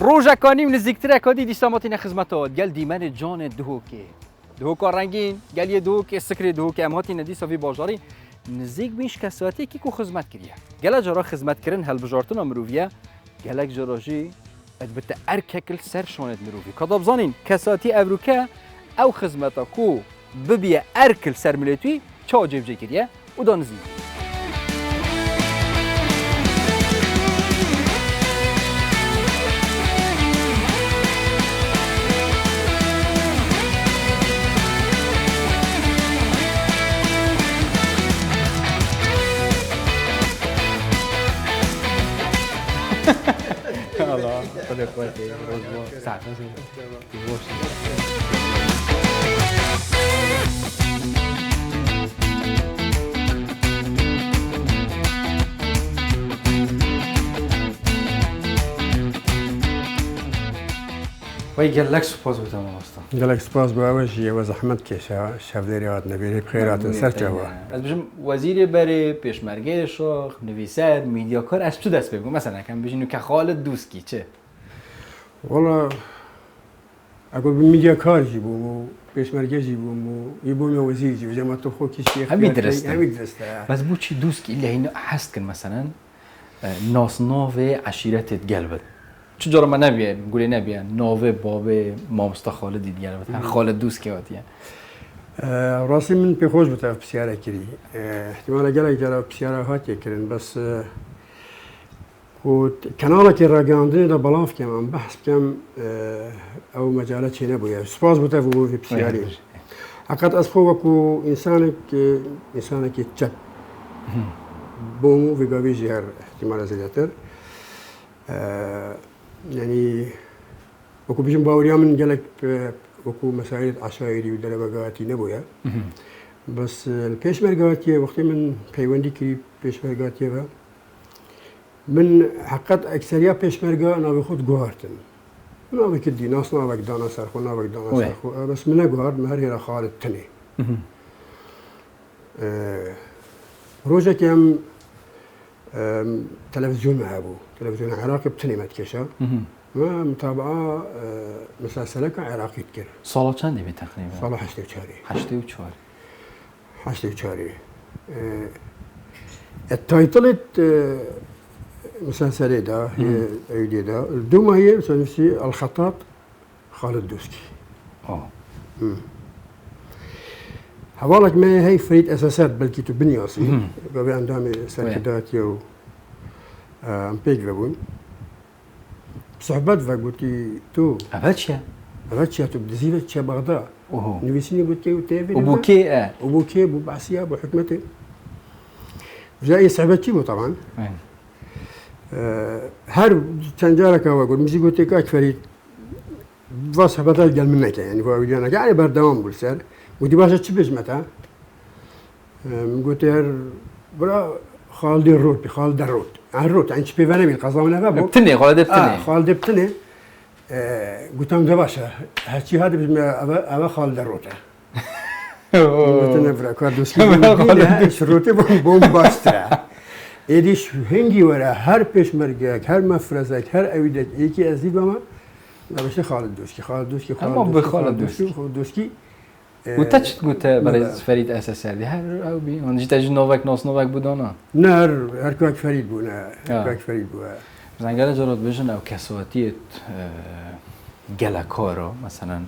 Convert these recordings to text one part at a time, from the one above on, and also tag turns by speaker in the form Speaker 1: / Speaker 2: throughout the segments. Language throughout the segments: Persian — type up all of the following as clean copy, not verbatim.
Speaker 1: روزا کانیم نزدیکتر کادی دیساماتین خدمتات گل دیمن جان دهوکا رنگین گل یه دهوک سکر دهوک امهاتی ندی صافی بازاری نزدیک بیش کساتی کی کو خدمت کریه گل جرا خدمت کردن هل بجارتن مرویه گلک جراجی ادبت ارککل سر شونت مروی کداب زانین کساتی ابروکه او خدمتا کو ببیه ارکل سر ملتوی چا جیب جی کریه و دانزی Allah, boleh buat dia rozbo satu sih. وای گلک سپاس بودم واسطه.
Speaker 2: گلک سپاس باوش یه وزحمت که شفدریات نبیری بخیرات سر جوا.
Speaker 1: از بچم وزیر بره پیشمرگه شاخ نویسد میدیاکار از تو دست بگم مثلا کم بجینو که خالد دوست کی چه؟
Speaker 2: والله اقول بميدياكار جيبوا پیشمرگه جيبوا يبون وزير جيبوا جماعة الخو كيشي
Speaker 1: همي درسته بس بو چی دوست کی اللي هنا هست کن مثلا ناس ناوه عشیرتت قلبت چه جرا ما نبیه گولی نبیه ناوه بابه مامستا خالدی قلبت هر خالد دوست کی واتیه
Speaker 2: راسي من بيخوش بتاع بسيارة كري احتمال قالك جرا بسيارة هاتي كرين بس وكنالك الراجعندين ده بلاف كمان بحث كم او مجالات شيء نبويا سباز بتاعه في بسياري عقد أسخوك إنسانك يتشد بومو في قابي جهر احتمال زيادة يعني وكو بيجن باوريا من جالك وكو مسائل عشائري ودرا بقاتي نبويا بس البيشمرقاتي وقت من بيوندي كري بيشمرقاتي من حقت أكثرية بيشمرقا أنا بخود جوهرتن أنا بكدي ناس نابك دانا سرخو نابك دانا سرخو بس من جوهر مهر هي خالد تاني روجا كم تلفزيون معابو تلفزيون عراقي بتني متكشا ما متابعة مسلسلك عراقي تكر
Speaker 1: سالا چنده می تقریبا؟
Speaker 2: سالا 84 84 التايتلت مسلسل ده هي ايدي ده الدوما هي نفسي الخطاط خالد دوسكي حوالك ما هي فريد اساسات بلكي تبني اصلي قبل عندهم سركدات يو ام بيجربون صحبات فقلتي تو اباتشا تو بدزيلة بغداد نبيسيني قلت له تيفي وبوكي ابو بعسيا ابو حكمتي جاي صحبتي بو طبعا هر چند جا که واقعا میزی گویی که فرید واسه بدل گل منک يعني واقعا يعني بردوام بول سر ودي باشه چی بجمتا گویی هر برا خالد الروت يعني چی پیونه میل قضا منه بابو
Speaker 1: بتني
Speaker 2: خالد بتني گوییم ده باشه هرچی هاد بجم اوا خالد الروته گوییم برا کار دوستی هیچ روته بوم باستره ایدیش هنگی وره هر پیشمرگه هر مفرزک هر اویدک یکی از دی بما نباشه خالد دوسکی
Speaker 1: اما به خالد
Speaker 2: دوسکی
Speaker 1: و تا چی گوته برای فرید اساس دی هر او بی اون جیت اج نوک ناس نوک بودانا
Speaker 2: نه هر کوک فرید بود
Speaker 1: زنگار جرات بجن او کساتیت گلکارا مثلا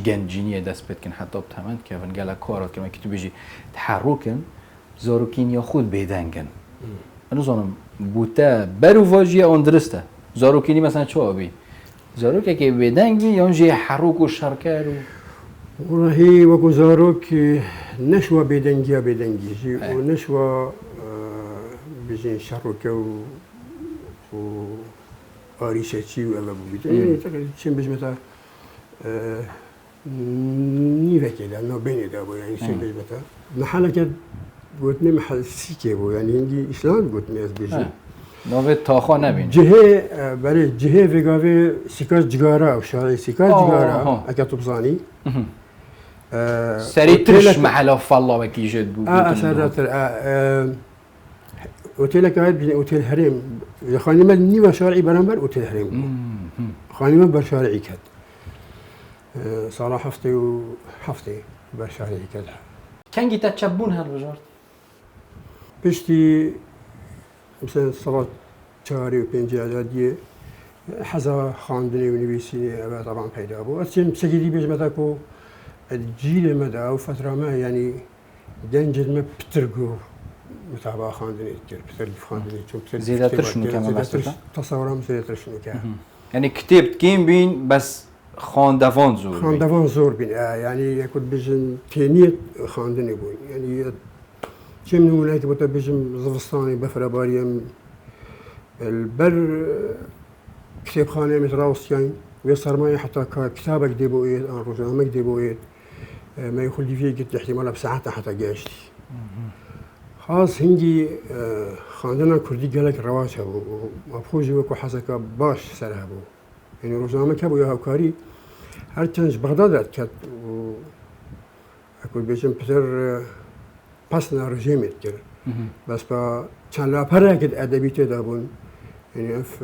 Speaker 1: جنجینی دست بد کن حتی بتمند که ون گلکارا که ما کی تو بيجي تحرکن زاروکین یا خود بیدنگن من زانم بوته برو واژه آن درسته زاروکینی مثلا چه آبی زاروک که بیدنگ بی یا جه حروک و شرکر
Speaker 2: و هی وکو زاروک نشوا بیدنگی و نشوا بجین شرکه و آریشه چی و الا بودی یعنی چیم بجمتا نیوه که نه بینی دا بود یعنی چیم بجمتا محله که گوتنی محل سیکه بود یعنی هنگی اسلام گوتنی از بیشی
Speaker 1: نوه تاخا نبین
Speaker 2: جهه برای جهه وگاوه سیکاز جگاره و شارع سیکاز جگاره اگه تو بزانی
Speaker 1: سریع ترش محل فالله وکی جد بود
Speaker 2: اثرات اوتیل که هست اوتیل هرم خانم نیمه شارعی برانبر اوتیل هرم خانم بر شارعی کرد سال هفته بر شارعی کرد
Speaker 1: کنگی تا چبون هر بجار
Speaker 2: پشتی مثلا صلاة چهاری و پنج اعدادیه حزا خواندنی و نویسینی اول طبعا پیدا بود اصلا سگیری بیشتر کو الجيل مدى او فتره ما يعني دنجل ما بترقو متابعه خواندنی کرد بتر خواندنی چون
Speaker 1: زیادتر شنو که مثلا
Speaker 2: تصورم زیادتر شنو که
Speaker 1: يعني كتاب كيم بين بس خاندوان زور
Speaker 2: خواندوان زور بین يعني يكون بيجن تينيت خواندنی بود يعني چه نمونه که بوده بيجن زفستاني بفراباريم البر كتاب خانه متراوسيان ويصرماي حتى كتابك ديبويت أو روزنامك ديبويت ما يخلي فيه قد احتمال بساعتها حتى جاشتي خاص هنجي خاندنا كردي قالك رواج هبو ومفروض وكو حسكا باش سر هبو يعني روزنامك هبو يا هاوكاري هر تنج بغداد كات و اكو بيجن بتر باسنا رجيمت كر بس با كان لا برا قد ادبي تدابون يعني اف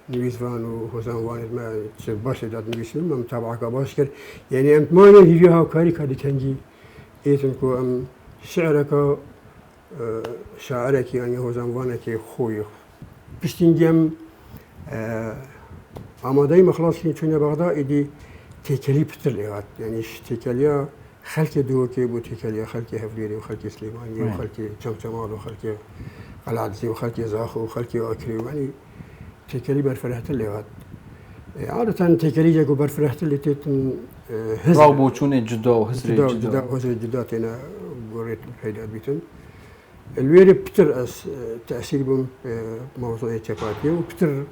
Speaker 2: نویسوان و حسن وانید ما چه باشه داد نویسیم من متابعه که باش کرد يعني انت ما نهيجي ها كاري كادي تنجي ايتن كو ام شعرك شاعرك يعني حسن وانك خوي بشتنجي ام آماده مخلاص که چون بغداد ایدی تکلی پتر لیات يعني تکلیا خلق دو که بود تکلیا خلق هفلیری و خلق سلیمانی و خلق چمچمال و خلق قلعدزی و خلق زاخو و خلق آکری يعني تكلي برفرحت اللي هاد عادة تكلي جاكو برفرحت اللي تيتن
Speaker 1: هزر رابو چون جدا و هزر
Speaker 2: جدا هزر جدا تينا قريت الحيدات بيتن الويري بتر أس تأثير بهم موضوع التقاطية وبتر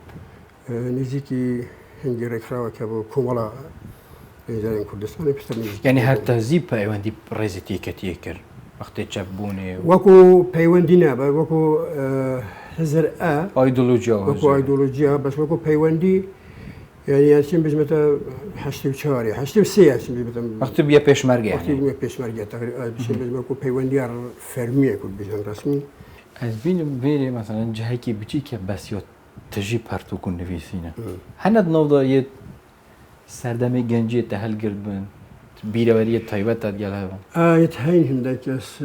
Speaker 2: نزيكي هنجي ركراوة كابو كومالا زين كردستان بتر نزيكي
Speaker 1: يعني هر تهذيب بايواندي بريزتي كتيكر وقت تشبوني
Speaker 2: وكو بايواندينا وكو هزر
Speaker 1: ايديولوجيا
Speaker 2: وكو ايديولوجيا بس وكو بايواندي يعني هرچی بجمتا حشتی و چهاری حشتی و سه هرچی بجمتا
Speaker 1: وقتی بیا پیشمرگه
Speaker 2: وقتی بیا پیشمرگه تقریبا بشه بجمتا کو پیوندی فرمیه کل بجن رسمی
Speaker 1: از بین ویری مثلا جایی که بچی که بس یا تجی پرتو کن نویسینه هند نودا یه سردمه گنجی تحل گرد بن بیروری تایبت داد گله
Speaker 2: يتهين هندك بس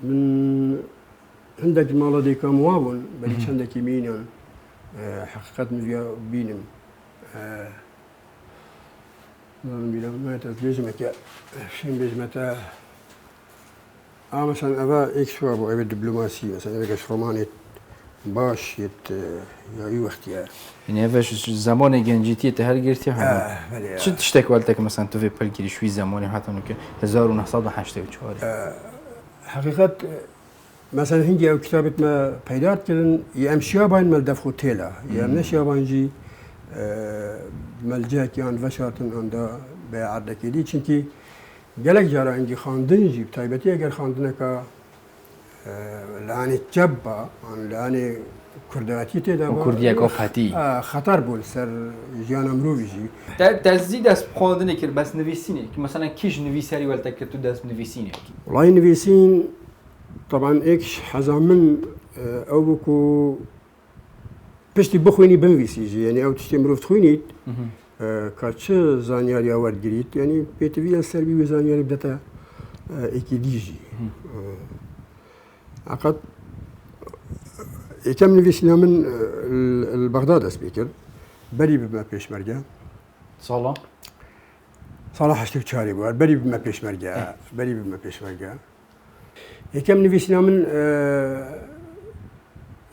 Speaker 2: من عندك مالا ديكا موابن بلي عندك يمين حقيقة مزيا بينم ما تلزمك شين بيزمتا مثلا أبا إكس وابو أبا دبلوماسي مثلا إذا روماني باش يا اختيار
Speaker 1: يعني فاش زمان جنجيتي تهر گرتی ها چه تشتك والتك مثلا تو في بالكي شوي زماني حتى انه 1984
Speaker 2: حقيقة مثلا هنجي او كتابة ما بيدات كدن يا امشيا باين مال دفخو تيلا يا امنشيا باين جي ملجاك يعني فشاتن عند بعدك دي چونكي قالك جارا عندي خاندن جي بتايبتي اگر خاندنك لاني جبا لاني كرداتي تدا
Speaker 1: كرديا كوفاتي
Speaker 2: خطر بول سر جيان امروي جي
Speaker 1: تزيد اس خاندن كر بس نويسينه مثلا كيش نويساري ولتك تو داس نويسينه
Speaker 2: والله نويسين طبعا ايكش حزامن او بكو بشتي بخويني بنويسي يعني او تشتي مروف تخوينيت كاتش زانياري اورد جريت يعني بيتوي السربي وزانياري بدتا اكيديجي عقد كم نويسنا من البغداد سبيكر بري بما بيشمرجا صلاح اشتك شاري بوار بري بما بيشمرجا بري بما بيشمرجا كم نويسنا من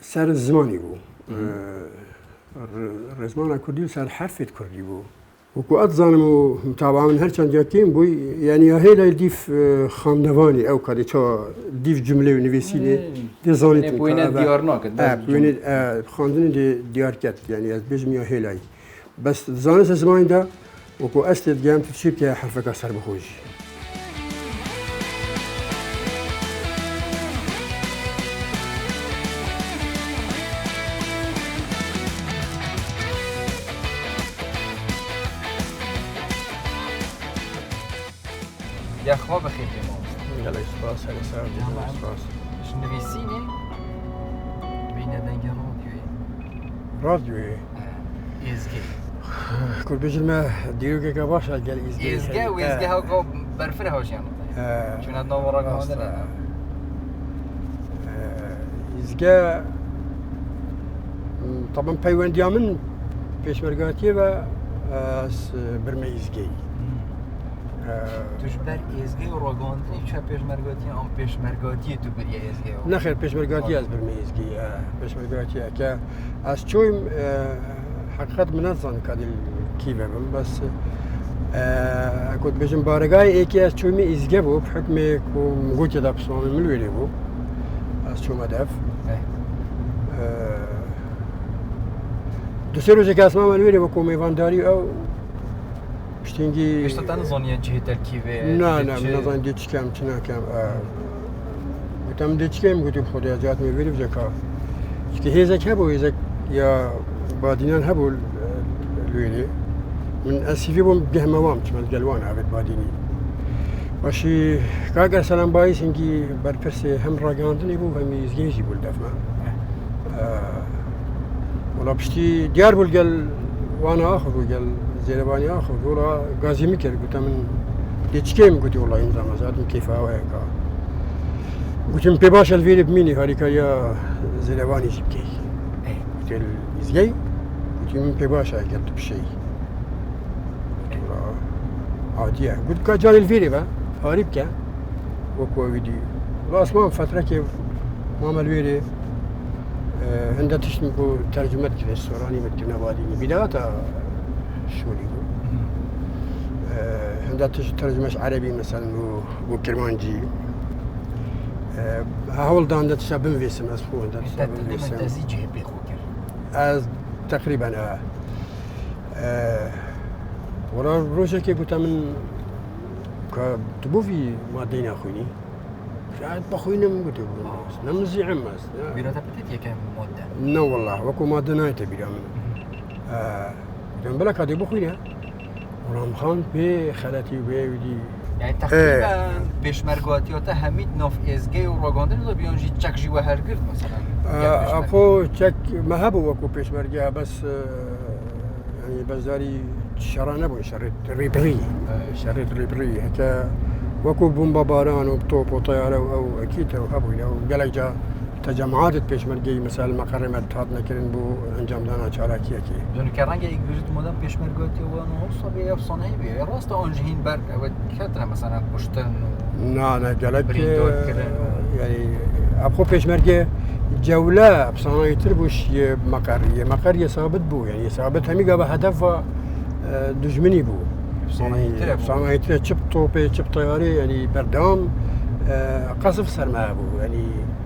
Speaker 2: سر الزماني بو الرزمان كردي سر حرف كردي بو وكو أتظنمو متابعة من هرچند جاكين بوي يعني هيلا يديف خاندواني أو كاري تا ديف جملة ونويسيني دي زانيت
Speaker 1: بوينة ديارناك
Speaker 2: بوينة خاندني دي ديار كات يعني از بيجميا هيلاي بس زانس زمان دا وكو أستد جام تشيب كي حرفك سر بخوجي
Speaker 1: يا خواب خير يا ماما
Speaker 2: يلا سباس هلا سلام سباس
Speaker 1: مش نويسيني
Speaker 2: راديو
Speaker 1: ئێزگێ
Speaker 2: كل بيجي ما ديروكي كباش قال
Speaker 1: ئێزگە و ئێزگە هەوکە بەرفرە هەوشیان چونە ناو ڕاگەهاندنە
Speaker 2: إزجا طبعا بيونديا من پێشمەرگاتی بە برمە ئیزگەی
Speaker 1: توش بەر ئێزگەی و ڕۆگەاندنی چە پێشمەرگاتی ئەم پێشمەرگاتیە تو بریە ئێزگە
Speaker 2: نەخێر پێشمەرگاتی ئەس برمە ئیزگی پێشمەرگاتیە کە ئەس چۆیم حقیقت من نەزانم کادیل کی بم بەس كنت بيجن بارجاي إيكي أس شو مي إزجابو بحكم موجود ده بصنع من الويلي بو أس شو مدف دوسرو زي كاسما من الويلي بكو ميفان داري أو بشتينجي
Speaker 1: إيش تنظني جهة تركيبة
Speaker 2: نا من نظن ديتش كام تنا كام بتم ديتش كام قلت بخدي أجات من الويلي بزكا كي هذا كابو هذا يا بادينان هبو الويلي من أسيفي بوم جهة موام تمال جلوان عبد باديني وشي كاجر سلام بايس إنكي برفرسي هم راجعندني بو هم يزجيجي بول دفما ولا بشتي ديار بول جل وانا آخذ وجل زيرباني آخذ ولا غازي مكر قلت من ديتشكيم قلت والله إنزام زادم كيف هواك قلت من بباش الفيلي بميني هاريكا يا زيرباني جبكي قلت الإزجي قلت من بباش قلت بشيء عادية قلت كجال الفيديو بقى هارب كا وكوا فيديو والأسمان فترة كيف ماما الفيديو عندها تشتمكو ترجمة كذا السوراني متنا باديني بداية شولي عندها ترجمة عربي مثلا وكرمانجي هاول ده عندها تشابه فيسم أسفو عندها تشابه فيسم
Speaker 1: تزيجه بيخوكر
Speaker 2: تقريبا ولا روشة كي قلت من كتبو في مادين أخويني شاهد بخوينا من قلت نمزي عمس
Speaker 1: بيرا تبتت يا كم مدة
Speaker 2: نو والله وكو مادنا يتبيرا من قلت بلا كادي بخوينا ورام خان بي خالتي بي ودي
Speaker 1: يعني تقريبا پێشمەرگاتیاتە هەمید ناف ئێزگەی و ڕۆگاندنی بیانجی چەکژی وە هەرگرت مثلا
Speaker 2: أخو تشك ما هبو وكو بيشمرجع بس يعني بزاري شرانه بو شريت ريبري شريت ريبري هكا وكو بومبا باران وبطوب وطياره او اكيد او ابو لو قالك جا تجمعات بيشمرجي مثلا مقرمه هاتنا كرن بو انجام دانا چالاكي اكي
Speaker 1: جون كرنگ یک وجود مدام پێشمەرگاتی و نوصل به افسانه‌ای بیه راست آنجهین بر و کتر مثلا پشتن
Speaker 2: نا قالك يعني ابخو بيشمرجي جولة بصناعة يتربوش مقر ثابت بو يعني ثابت همي قابل هدف دجمني بو بصناعة يتربو شب طوبي شب طياري يعني بردام قصف سرما بو يعني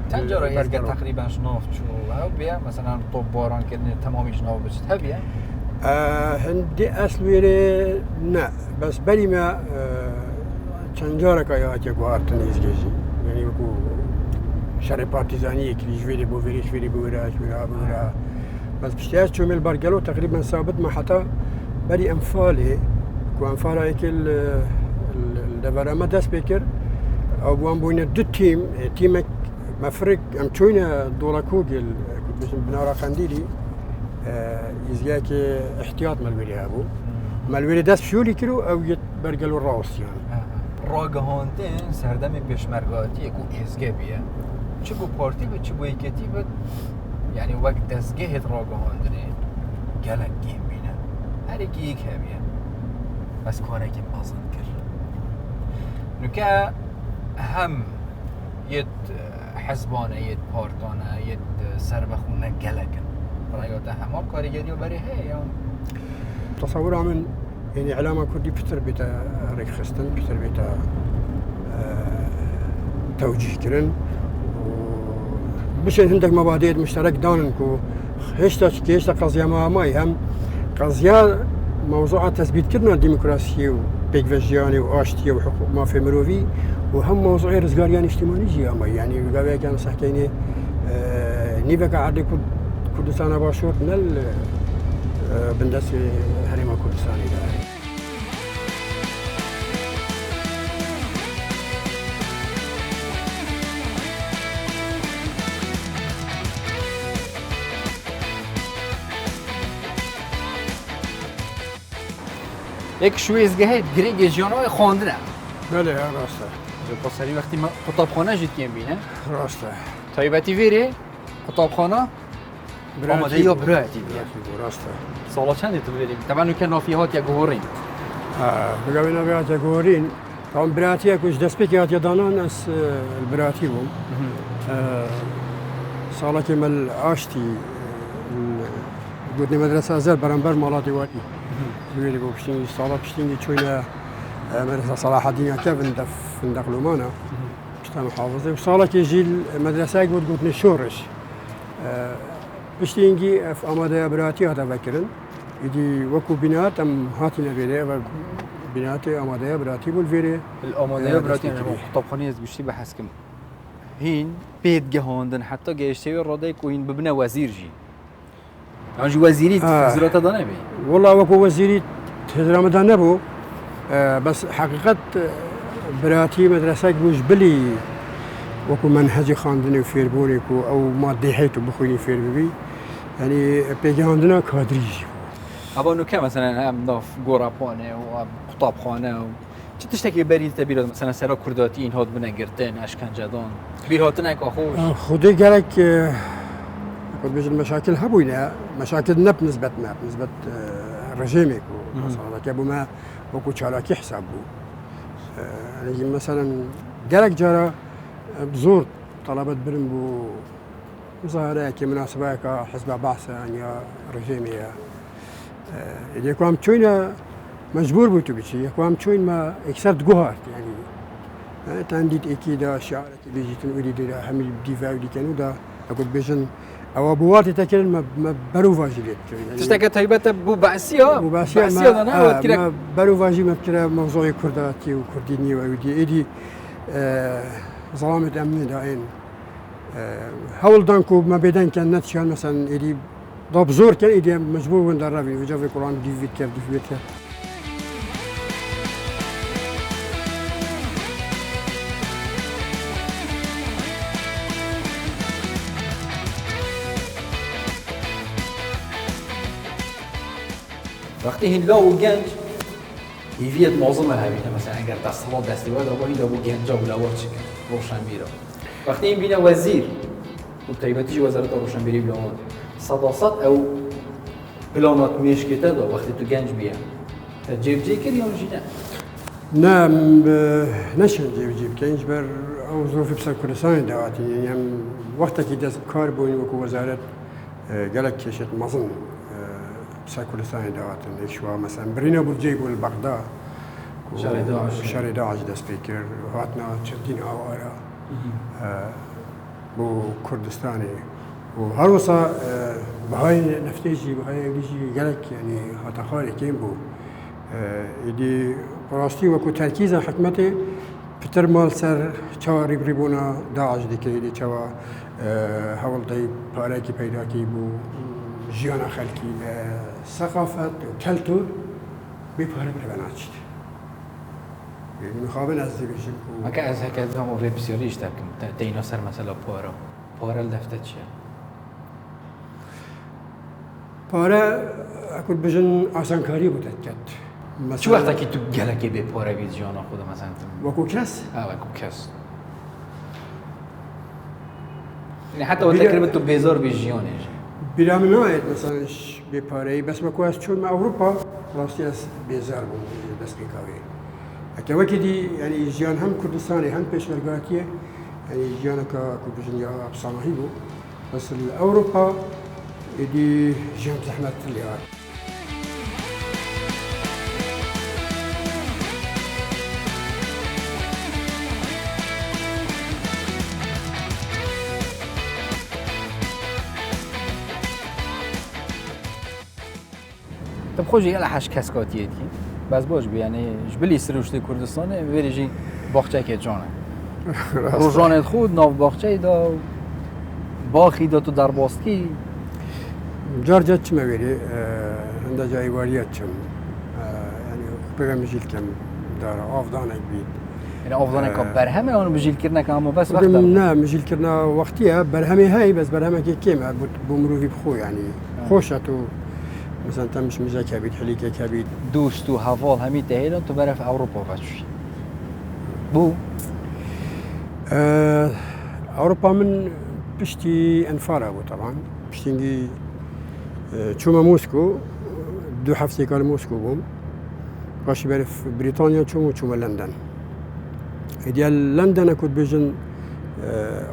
Speaker 1: تنجرة إزجا تقريبا شناف شو أو بيا مثلا طوب باران كده تمامي شناف بس هبيا
Speaker 2: هندي أسويري نا بس بلي ما تنجرة كايات يقوارتن إزجاجي يعني بكو شر بارتيزانية كلي جويري بو فيري شويري بو وراش ولا بس بشتياش شو مل بارجلو تقريبا ثابت ما حتى بري أنفالي كو أنفال هيك الدفرامة داس بيكر أو بوان بوينة دو تيمك مفرق أم تشوينا دولا كوجل كنت بسم بنارا خنديري إزياك احتياط مالوري هابو مالوري داس شولي كيلو أو يت برجلو الراوس يعني
Speaker 1: ڕاگەهاندن سەردەمی پێشمەرگاتیەک و ئێزگە بیە چ بۆ پارتی بە چ بۆ یەکەتی بێت یعنی وەک دەستگەهێت ڕاگەهاندنێ گەلک گێم بینە هەرێکی یەک هەبیە بەس کارێکی بازن کرد نوکە هەم یەت حەزبانە یەت پارتانە یەت سەربەخونە گەلەکن ڕایۆتە هەما کاریگەری و بەری هەیە
Speaker 2: تصور من يعني علامة كردي بتر بيتا ريك خستن بتر بيتا توجيه كرن بش عندك مبادئ مشترك دانكو هشتا قضية ماي هم قضية موضوع تثبيت كرنا الديمقراطية وبيكفجياني واشتي وحقوق ما في مروفي وهم موضوع رزقاريان اجتماعي جي ماي يعني قبل كان صحكيني نيفك عادي كردستان باشور نل بندس هريما كردستاني ده
Speaker 1: یک شویزگاه گریگ جیانای خواندنه
Speaker 2: بله راسته
Speaker 1: جو پسری وقتی ما کتابخانه جیت کیم بینه
Speaker 2: راسته
Speaker 1: تایبتی ویری کتابخانه آماده یا براتی
Speaker 2: راسته
Speaker 1: سالا چندی تو بریم طبعا که نافیهات یا گوهرین
Speaker 2: بقى بينا بيات جورين طبعا براتي كوش دسبيك يات يدانان اس البراتي بوم صالة كمال عاشتي قلت مدرسة زر برنبر مالاتي وادي بيقولي بوشتيني صالة بشتيني شوية مدرسة صلاح الدين كيفن في لومانا بشتام حافظي وصالة كيجي المدرسة قلت نشورش بشتيني في أمادة براتي هذا بكرن يدي وكو بنات ام هاتينا بيري و بنات آماده براتی بول ویره
Speaker 1: الآماده براتی يعني کتابخانه از گوشتی بحث کم هین بيت جهاندن حتى جيشتي الرادي كوين ببنا وزير جي يعني وزيري تزرعت دانه بي
Speaker 2: والله وكو وزيري تزرع دانه نبو بس حقيقة براتي مدرسة جوش بلي وكو منهجي خاندني وفير بوني او مادي حيتو بخويني فير ببي يعني بيجاندنا كادريجي
Speaker 1: ابا انه كم مثلا هم ناف گوراپانه و کتابخانه و چه تشتکی برید تبیرات مثلا سرا کرداتی این هاد بنگرتن اشکنجه دان بیرهاتن اک آخوش
Speaker 2: خودی گرک قد بيجي المشاكل هبوينا مشاكل نب نسبة ما نسبة رجيمك مثلا كابو ما وكو شالاكي حسابه يعني مثلا جرك جرى بزور طلبت برنبو مظاهرة كمناسبة كحزب بعثة يعني رجيمية اللي يكون شوينا مجبور بوتو بشي يكون شوين ما اكسرت جوهر يعني تنديت اكيد شعارك بيجي تنقولي دا هم الدفاع ودي كانوا دا اقول بيجن او ابواتي تكلم ما برو فاجيت
Speaker 1: يعني تشتكى طيبات بو بعسيا
Speaker 2: ما برو فاجي ما بكره موضوع كرداتي وكرديني ودي ايدي ظلامة امن داين حاول دانكو ما بيدن كان نتشان مثلا ايدي ضاب زور كان ايدي مجبور وين دربي وجا في القران ديفيد كيف
Speaker 1: وقتی هنگاه و گنج ایویت معظم همیشه مثلا اگر دستمال دستیواد آبا هنگاه و گنجا و لوار چکن روشنبیری وقتی این بینه وزیر و طیبتیش وزارت روشنبیری بلوان صداست او پلانات میشکته دا وقتی تو گنج بیا جیب جی کردی یا نجی
Speaker 2: نه؟ نشن جیب گنج بر او ظروفی بسر کردستان دواتی یعنی وقتی که دست کار بوین وکو وزارت گلک کشت مظن بسر كردستان دواتن شوا مثلا برينا برجيب والبغداد شارع داعش دست بكر هاتنا تشدين اوارا بو كردستاني وهر وصا بهاي نفتيجي بهاي بيجي قالك يعني هاتا خاري كيم بو يدي براستي وكو تركيز حكمتي بتر مال سر چوا ريبونا داعش ديكي يدي چوا هولدي باراكي پیداكي بو جيانا خلقي ثقافة وكالتور بيبهر بربناتشت مخابن از دی بشیم
Speaker 1: ما که از هک از هم اولی بسیاریش تبکم تینا سر مثلا پارا دفته چیه؟
Speaker 2: پارا اکل بجن آسانکاری بوده کد
Speaker 1: چه وقتا که تو گلکی به پارا بید جانا خود مثلا
Speaker 2: وکو کس؟
Speaker 1: وکو کس یعنی حتی وقتا کرمت تو بیزار بی جیانش
Speaker 2: بیرام ناید مثلا بپاره بس مکواس چون ما اروپا راستی از بیزار بود بس بیکاوی اگه وقتی دی یعنی جیان هم کردستانی هم پیشمرگاتیه یعنی جیان که کردستانی افسانه‌ای بود بس اروپا دی جیان زحمت لیار
Speaker 1: طب خوشی یه لحش کسکاتیه کی بس باش بی یعنی جبلی سروشته کردستانه ویریجی باغچه که جانه روزانه خود ناو باغچه دا باخی دا تو در باستکی
Speaker 2: جارجت چه می‌بینی؟ هنده جایی واریت چم یعنی بگم می‌جیل کم داره آفدانه بید
Speaker 1: یعنی آفدانه که برهمه آنو بجیل کردن که اما بس وقت
Speaker 2: نه می‌جیل کردن وقتیه برهمه های بس برهمه که کیمه بمروی بخو یعنی خوشت و مثلا تمش مزا كبيد حليكة كبيد
Speaker 1: دوست و هوال همی تهیلان تو برف اوروپا بچوی بو
Speaker 2: أوروبا من بشتي أنفارا طبعا بشتي شوما موسكو دو حفتي كان موسكو بوم باش بعرف بريطانيا شوما لندن ديال لندن كنت بيجن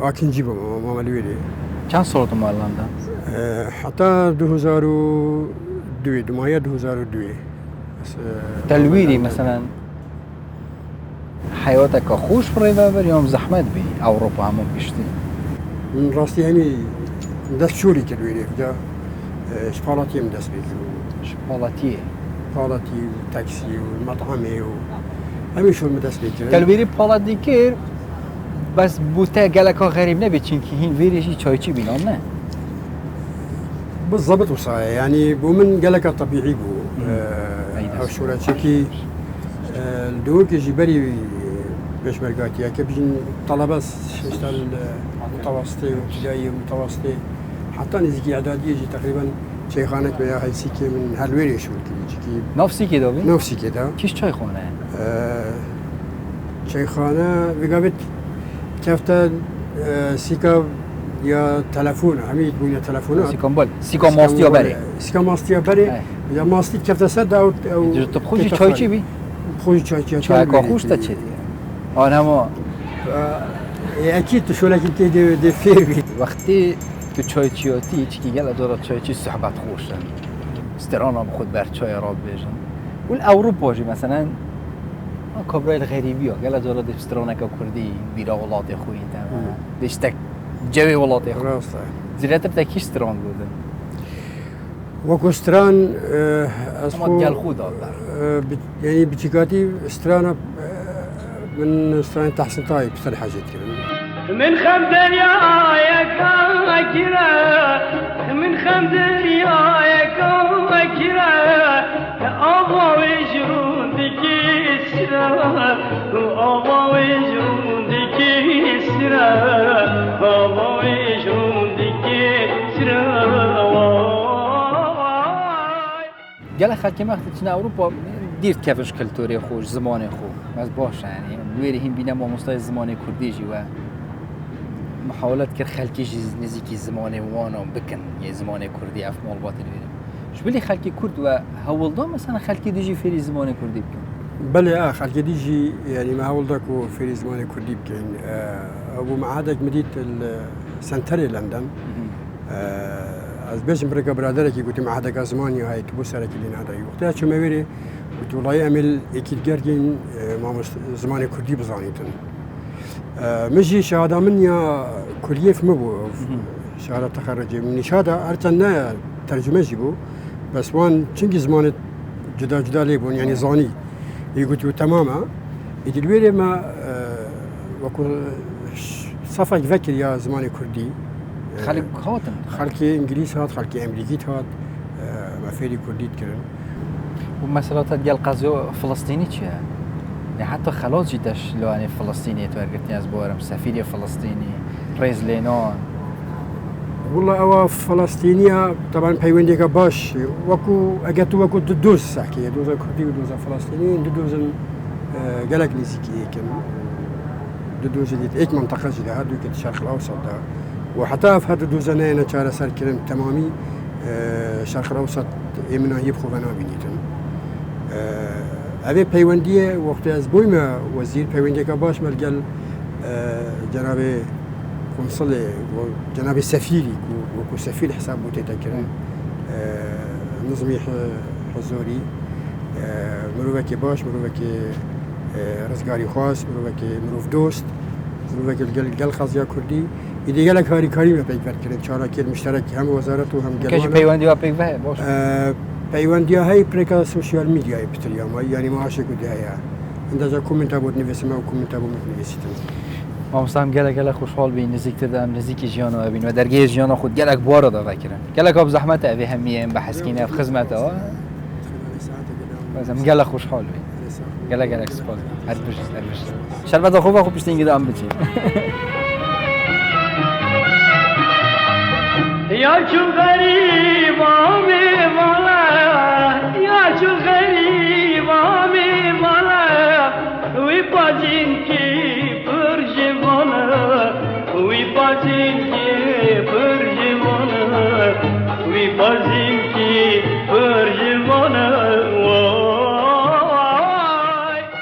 Speaker 2: أكن جيبهم ما ملويلي
Speaker 1: چند سال تو مال لندن
Speaker 2: حتى 2002 دماية 2002
Speaker 1: تلویری مثلا حیاتك خوش بريفا يوم زحمت بي اوروبا همون بشتي
Speaker 2: من راستي يعني دست شوري كدويني فجا شبالاتي من دست بيجو
Speaker 1: شپالاتیه
Speaker 2: بالاتي والتاكسي والمطعمي همي شو المدست بيجو
Speaker 1: تلویری پالات کر بس بوته گلکا غریب نبید چین که هین ویریشی چایچی بینام نه
Speaker 2: بالضبط وصايا يعني بو من قالك طبيعي بو او شورا تشكي الدوك يجي بري باش مرقاتي كبجن طلبه اشتغل متوسطي وابتدائي ومتوسطي حتى نزكي اعدادي يجي تقريبا شيخانك ويا هاي سيكي من هالويري شو كي
Speaker 1: نفسی که دابی؟
Speaker 2: نفسي كده
Speaker 1: کیش چای خونه؟
Speaker 2: شيخانه بقابت كافتا سيكا يا تلفون عميد بويا تلفونات
Speaker 1: سیکا ماستی ها بره
Speaker 2: سيكا ماستي بري يا ماستي كافتا سد او
Speaker 1: تو بخوشی چای چی بی؟
Speaker 2: خوش چای
Speaker 1: چای که خوش تا چه دیگه؟ آن اما
Speaker 2: اكيد شو لك دي فيري
Speaker 1: وقتی تو چای چیاتی چی که گل دارد چای چی صحبت خوشن استران هم خود بر چای را بیجن ول اوروپا جی مثلا کابرای غریبی ها گل دارد استرانک کردی بیرا ولات خوی تمام دشتک جوی ولات خوی
Speaker 2: راسته
Speaker 1: زیرت بتاکی استران بودن
Speaker 2: وكوستران
Speaker 1: اما گل خود داد
Speaker 2: يعني بتيكاتي استرانا من استران تحسن طايب بسر حاجات كده
Speaker 3: من خم دنياك كرا من خم دنياك كرا أبا وجرون دكيسرا أبا وجرون دكيسرا أبا وجرون دكيسرا
Speaker 1: گل خلکی وقتی چن اوروپا دیرت کفش کلتوری خوش زمان خوب از باشه یعنی ویری هم بینم با مستای زمان کردی جی و محاولت کرد خلکی نزدیکی زمان وانم بکن یه زمان کردی اف مال باطل ویرم شو بلی خلکی کرد و هولدا مثلا خلکی دیجی فری زمان کردی بکن
Speaker 2: بله خلکی دیجی يعني ما هولداك في زمان كردي بكين ابو معادك مديت السنتري لندن از بيش بركة برادرك قلت معادك زماني هاي كبو سرك اللي هذا وقتها شو ما ويري قلت والله أعمل أكيد جرجين ما زمان كردي بزانيتن مجي شهادة مني كلية في مبو شهادة تخرجي من شهادة أرتنا ترجمة جيبو بس وان شنقي زمان جدا ليبون يعني زاني يقولوا تماما يدلويري ما وكو صفا يفكر يا زمان كردي
Speaker 1: خلق هاتن
Speaker 2: خلقي انجليز هات خلقي امريكي هات ما فيري كردي تكرن
Speaker 1: ومسألة ديال قضية فلسطيني تشي يعني حتى خلاص جيتش لو أنا فلسطيني تورقتني از بورم سفير فلسطيني رئيس لينان
Speaker 2: والله أوا فلسطينية طبعا بيونديك باش وكو أجتوا وكو ددوز سحكي دوزا كردي ودوزا فلسطينيين ددوزن قالك نسيكي كم ددوز ديت إيك منطقة جدا هادو كت الشرق الأوسط ده وحتى في هذا دوزنا أنا شارع سر كلام تمامي الشرق الأوسط يمنا يبخو بنا بنيتن أبي بيوندية وقت أسبوع ما وزير بيونديك باش ملقال جناب قنصلي وجناب السفيري وكو سفير حساب بوتيتكرن نظمي حضوري مروفك باش مروفك رزقاري خاص مروفك مروف دوست مروفك القل خازيا كردي إذا قالك هاري كريم بيكفر كرن شارك المشترك هم وزارته هم
Speaker 1: كاش بيوندي وبيكفر باش
Speaker 2: بيوندي هاي بريكا سوشيال ميديا بتريام يعني ما عاشق دهيا عندها كومنت أبو نفسه ما كومنت أبو نفسيتن
Speaker 1: ما مستم گله خوشحال بین نزدیک تدام نزدیک جیان و بین و درگیر جیان خود گله بار داد فکرم گله آب زحمت اوی همیه بحث کینه في خدمت ها مثلا گله خوشحال بین گله سپاس هر بش شربت خوبه خوب پشت اینگه دام بچی
Speaker 3: یا چو غریب آمی والا بازیم کی پر جوانه وی بازیم کی پر